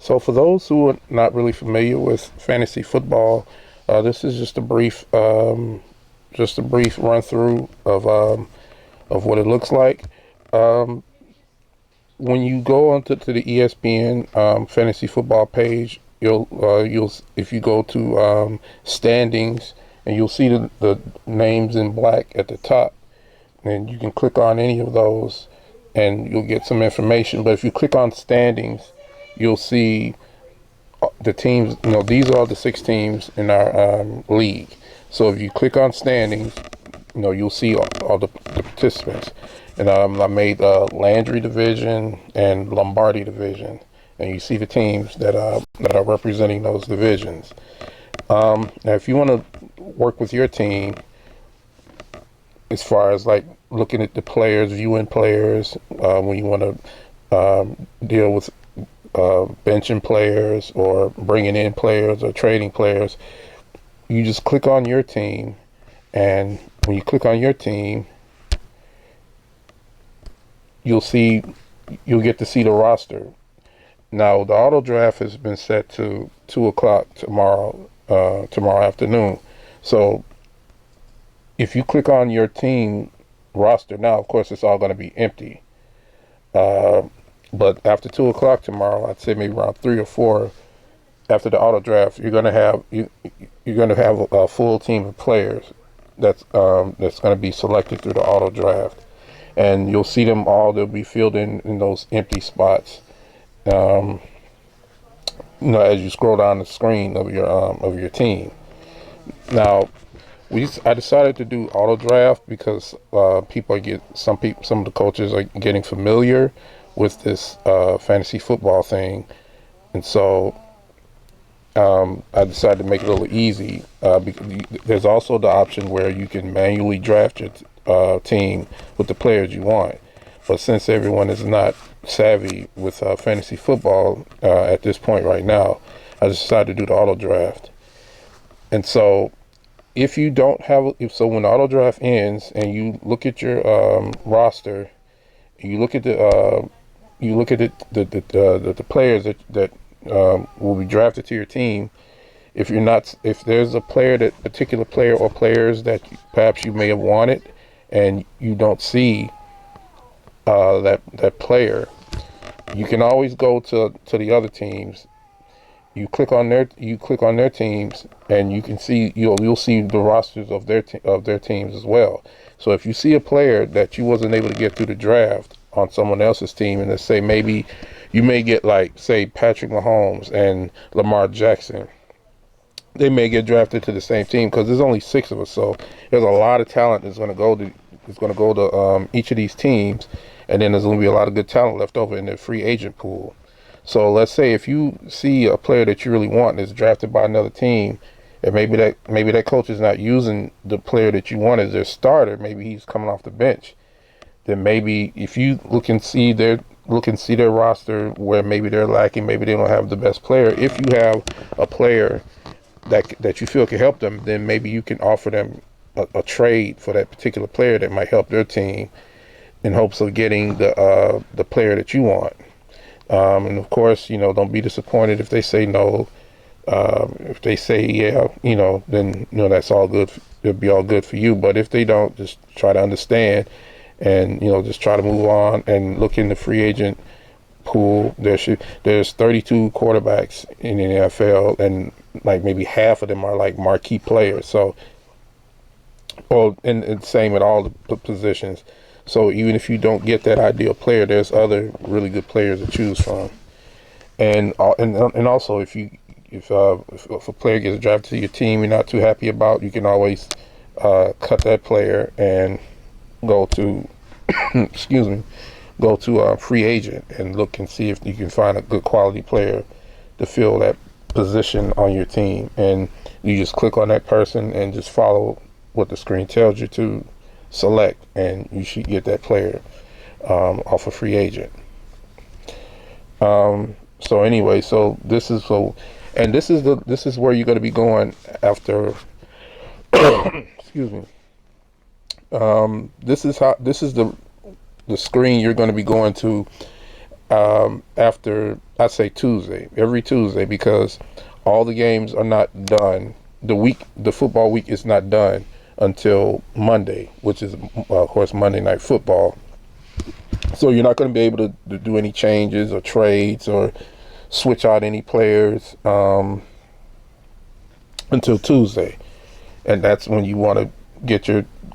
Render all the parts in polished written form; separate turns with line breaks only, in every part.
So for those who are not really familiar with fantasy football, this is just a brief run through of what it looks like. Um, when you go onto the ESPN fantasy football page, you'll if you go to standings, and you'll see the names in black at the top, and you can click on any of those, and you'll get some information. But if you click on standings, you'll see the teams. These are the six teams in our league. So if you click on standings, you'll see all the participants. And I made Landry division and Lombardi division, and you see the teams that are representing those divisions. Now, if you want to work with your team, as far as like looking at the players, viewing players, when you want to deal with benching players or bringing in players or trading players, you just click on your team, and when you click on your team, you'll get to see the roster. Now the auto draft has been set to 2 o'clock tomorrow afternoon. So if you click on your team roster now, of course it's all going to be empty. But after 2 o'clock tomorrow, I'd say maybe around 3 or 4, after the auto draft, you're going to have a full team of players that's going to be selected through the auto draft, and you'll see them all. They'll be filled in those empty spots. As you scroll down the screen of your team. Now, I decided to do auto draft because some of the coaches are getting familiar with this fantasy football thing, and so I decided to make it a little easy. There's also the option where you can manually draft your team with the players you want, but since everyone is not savvy with fantasy football at this point right now, I decided to do the auto draft. And so if you don't have, when the auto draft ends and you look at your roster, you look at the players that will be drafted to your team. If there's a particular player or players that perhaps you may have wanted, and you don't see that player, you can always go to the other teams. You click on their teams, and you can see you'll see the rosters of their teams as well. So if you see a player that you wasn't able to get through the draft on someone else's team, and let's say maybe you may get, like, say, Patrick Mahomes and Lamar Jackson, they may get drafted to the same team because there's only 6 of us. So there's a lot of talent that's going to go to each of these teams, and then there's going to be a lot of good talent left over in the free agent pool. So let's say if you see a player that you really want and is drafted by another team, and maybe that coach is not using the player that you want as their starter, maybe he's coming off the bench, then maybe if you look and see their roster where maybe they're lacking, maybe they don't have the best player. If you have a player that you feel can help them, then maybe you can offer them a trade for that particular player that might help their team, in hopes of getting the player that you want. And of course, don't be disappointed if they say no. If they say yeah, then that's all good. It'll be all good for you. But if they don't, just try to understand, and just try to move on and look in the free agent pool. There's 32 quarterbacks in the NFL, and like maybe half of them are like marquee players. So, and same at all the positions. So even if you don't get that ideal player, there's other really good players to choose from. And also, if a player gets drafted to your team you're not too happy about, you can always cut that player and go to free agent and look and see if you can find a good quality player to fill that position on your team. And you just click on that person and just follow what the screen tells you to select, and you should get that player off a free agent. So anyway, this is where you're going to be going after. Excuse me. This is the screen you're going to be going to after, I'd say Tuesday, every Tuesday, because all the games are not done. The football week is not done until Monday, which is, of course, Monday Night Football. So you're not going to be able to do any changes or trades or switch out any players until Tuesday, and that's when you want to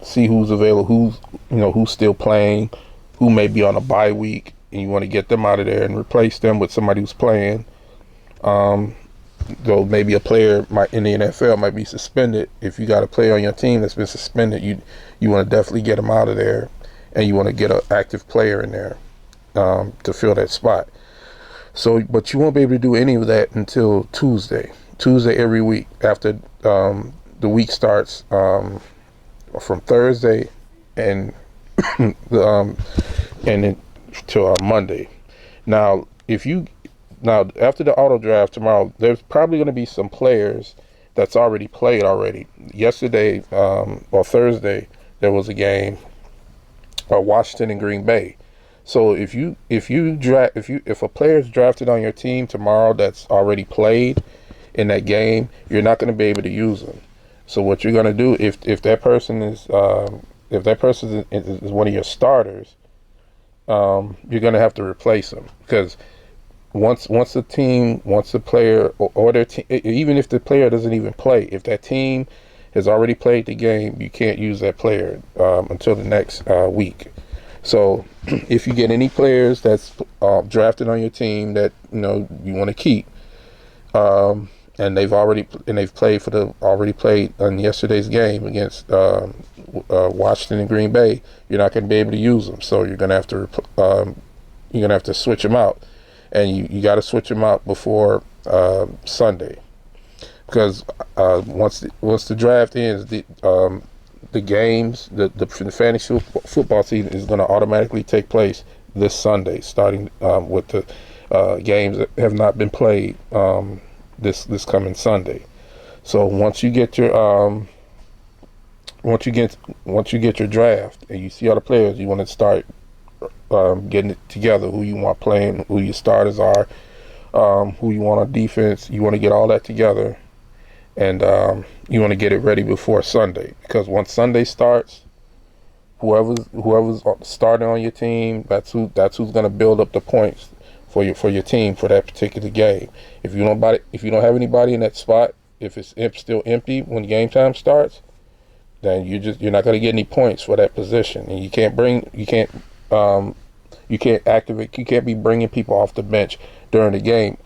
see who's available, who's still playing, who may be on a bye week, and you want to get them out of there and replace them with somebody who's playing. Though maybe a player in the NFL might be suspended. If you got a player on your team that's been suspended, you want to definitely get them out of there, and you want to get an active player in there to fill that spot. So, but you won't be able to do any of that until Tuesday. Tuesday every week after the week starts from Thursday and and then to Monday. Now, after the auto draft tomorrow, there's probably going to be some players that's already played already. Yesterday or Thursday, there was a game, Washington and Green Bay. So if a player is drafted on your team tomorrow that's already played in that game, you're not going to be able to use them. So what you're going to do, if that person is one of your starters, you're going to have to replace them, because once the player or their team, even if the player doesn't even play, if that team has already played the game, you can't use that player until the next week. So if you get any players that's drafted on your team that you want to keep, and they've already played on yesterday's game against Washington and Green Bay, you're not going to be able to use them. So you're going to have to switch them out, and you got to switch them out before Sunday, because once the draft ends, the games, the fantasy football season is going to automatically take place this Sunday, starting with the games that have not been played this coming Sunday. So once you get your draft and you see all the players, you want to start getting it together, who you want playing, who your starters are, who you want on defense. You want to get all that together, and you want to get it ready before Sunday, because once Sunday starts, whoever's starting on your team, that's who's going to build up the points for your team for that particular game. If you don't have anybody in that spot, if it's still empty when game time starts, then you're not going to get any points for that position, and you can't be bringing people off the bench during the game.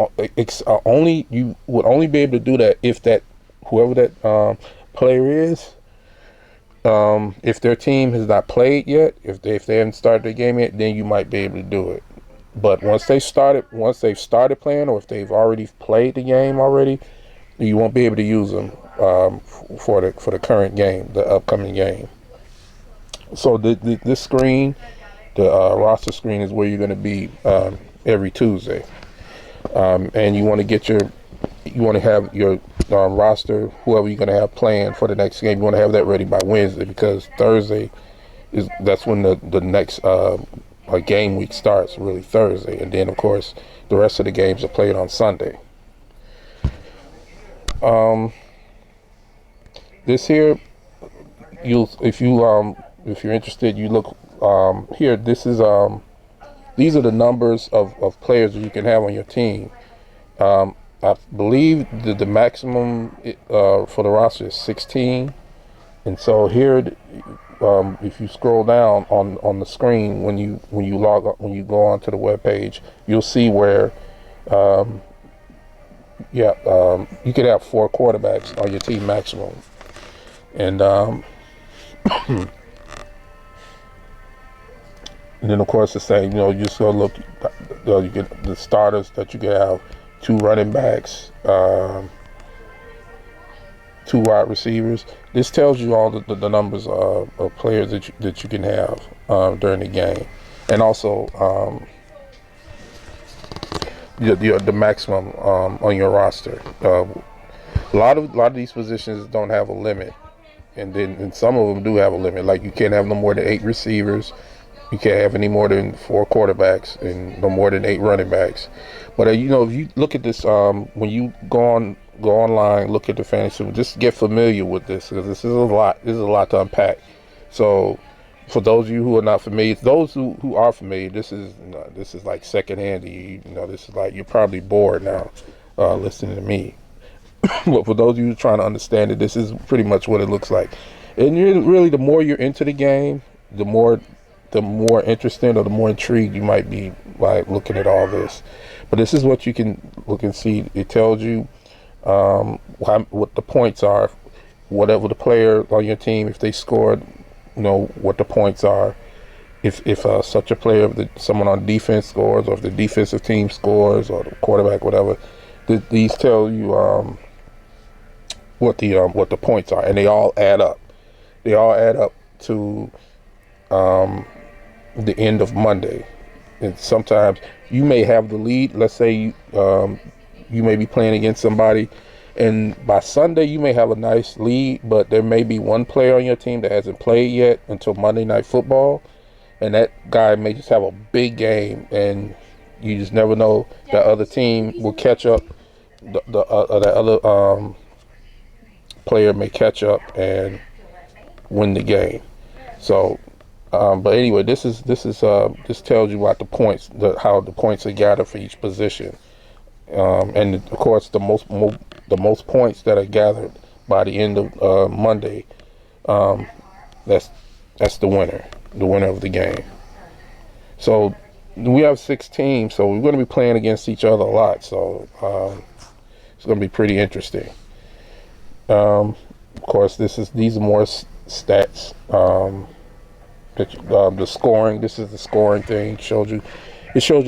You would only be able to do that if whoever that player is, if their team has not played yet, if they haven't started the game yet, then you might be able to do it. But once they've started playing, or if they've already played the game already, you won't be able to use them for the current game, the upcoming game. So this screen, the roster screen, is where you're going to be every Tuesday, and you want to have your roster, whoever you're going to have playing for the next game. You want to have that ready by Wednesday, because Thursday that's when the next game week starts, really Thursday, and then of course the rest of the games are played on Sunday. This here, if you're interested, you look here. These are the numbers of players that you can have on your team. I believe the maximum for the roster is 16, and so here, if you scroll down on the screen when you go onto the web page, you'll see where you could have 4 quarterbacks on your team maximum, and and then of course the same. You just go look. You get the starters that you could have: 2 running backs, 2 wide receivers. This tells you all the numbers of players that you can have during the game, and also the maximum on your roster. A lot of these positions don't have a limit, and some of them do have a limit. Like, you can't have no more than 8 receivers, You can't have any more than 4 quarterbacks and no more than 8 running backs. But if you look at this, when you go online, look at the fantasy, just get familiar with this because this is a lot. This is a lot to unpack. So, for those of you who are not familiar, those who are familiar, this is like secondhand. This is like you're probably bored now listening to me. But for those of you who are trying to understand it, this is pretty much what it looks like. And really, the more you're into the game, the more interesting or the more intrigued you might be by looking at all this. But this is what you can look and see. It tells you what the points are, whatever the player on your team, if they scored, what the points are. If such a player, someone on defense scores, or if the defensive team scores, or the quarterback, whatever, these tell you what the points are, and they all add up. They all add up to the end of Monday. And sometimes you may have the lead. Let's say you may be playing against somebody, and by Sunday you may have a nice lead, but there may be one player on your team that hasn't played yet until Monday Night Football, and that guy may just have a big game, and you just never know. That other team will catch up. The other player may catch up and win the game. So, but anyway, this tells you about the points, how the points are gathered for each position, and of course the most points that are gathered by the end of Monday, that's the winner of the game. So we have 6 teams, so we're going to be playing against each other a lot. So it's going to be pretty interesting. Of course, these are more stats. The scoring. This is the scoring thing. It shows you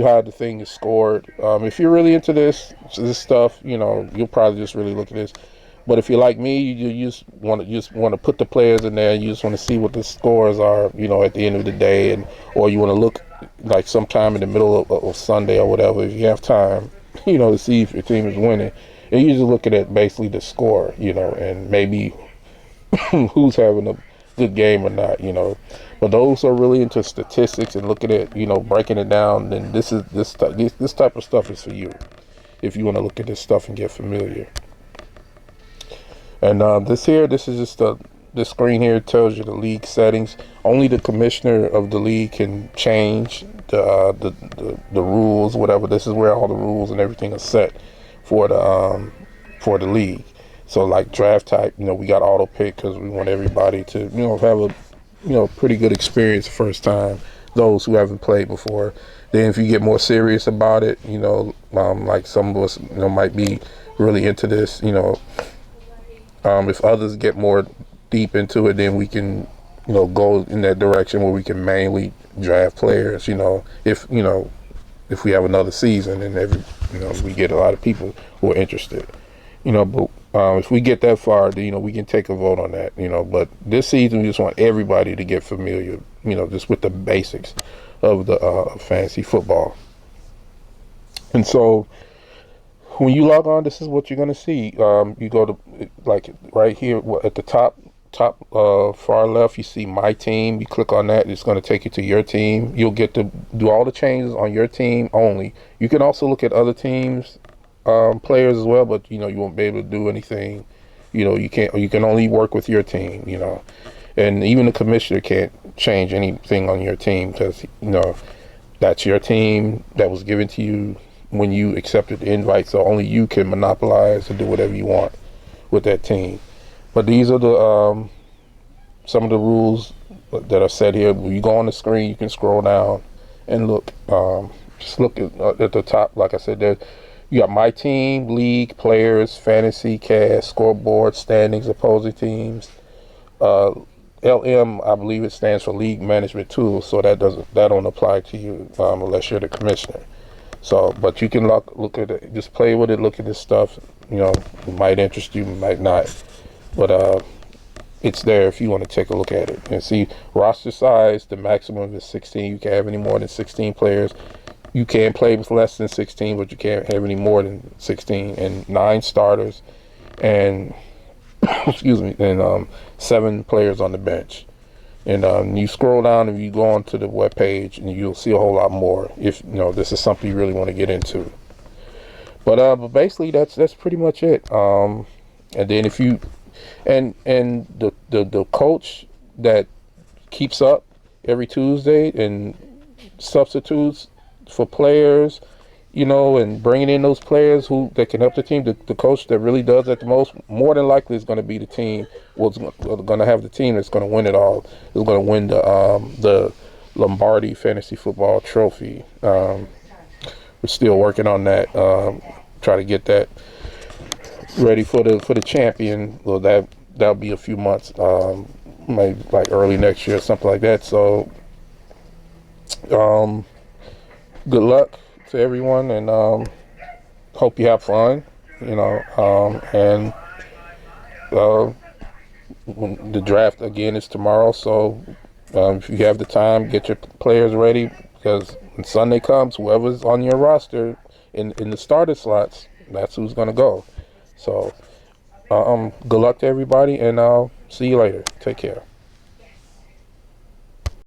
how the thing is scored. If you're really into this stuff, you'll probably just really look at this. But if you're like me, you just want to put the players in there. You just want to see what the scores are, at the end of the day, or you want to look like sometime in the middle of Sunday or whatever, if you have time, to see if your team is winning. And you just looking at basically the score, and maybe who's having a good game or not, But those who are really into statistics and looking at, breaking it down, then this type of stuff is for you. If you want to look at this stuff and get familiar. And this is just the screen here. Tells you the league settings. Only the commissioner of the league can change the rules, whatever. This is where all the rules and everything are set for the league. So like draft type, we got auto pick because we want everybody to have a pretty good experience the first time. Those who haven't played before. Then if you get more serious about it, like some of us might be really into this. If others get more deep into it, then we can go in that direction where we can mainly draft players. If we have another season and we get a lot of people who are interested. But if we get that far, we can take a vote on that, But this season, we just want everybody to get familiar, just with the basics of the fantasy football. And so when you log on, this is what you're going to see. You go to, like, right here at the top far left, you see My Team. You click on that. It's going to take you to your team. You'll get to do all the changes on your team only. You can also look at other teams' players as well, but you won't be able to do anything. You can only work with your team. And even the commissioner can't change anything on your team because that's your team that was given to you when you accepted the invite. So only you can monopolize and do whatever you want with that team. But these are the some of the rules that are set here. When you go on the screen, you can scroll down and look. Just look at the top. Like I said, there. You got My Team, League, Players, Fantasy, Cast, Scoreboard, Standings, Opposing Teams. LM, I believe it stands for League Management Tools, so that don't apply to you unless you're the commissioner. So, but you can look at it, just play with it, look at this stuff. It might interest you, might not, but it's there if you want to take a look at it and see roster size. The maximum is 16. You can't have any more than 16 players. You can play with less than 16, but you can't have any more than 16. And 9 starters, and excuse me, and 7 players on the bench. And you scroll down and you go onto the webpage and you'll see a whole lot more if this is something you really want to get into. But basically that's pretty much it. And then if you and the coach that keeps up every Tuesday and substitutes for players, and bringing in those players that can help the team. The coach that really does that the most, more than likely, is going to be the team. What's going to have the team that's going to win it all. Is going to win the Lombardi Fantasy Football Trophy. We're still working on that. Try to get that ready for the champion. Well, that'll be a few months, maybe like early next year, something like that. So, good luck to everyone, and hope you have fun. And the draft again is tomorrow. So, if you have the time, get your players ready, because when Sunday comes, whoever's on your roster in the starter slots, that's who's going to go. So, good luck to everybody, and I'll see you later. Take care.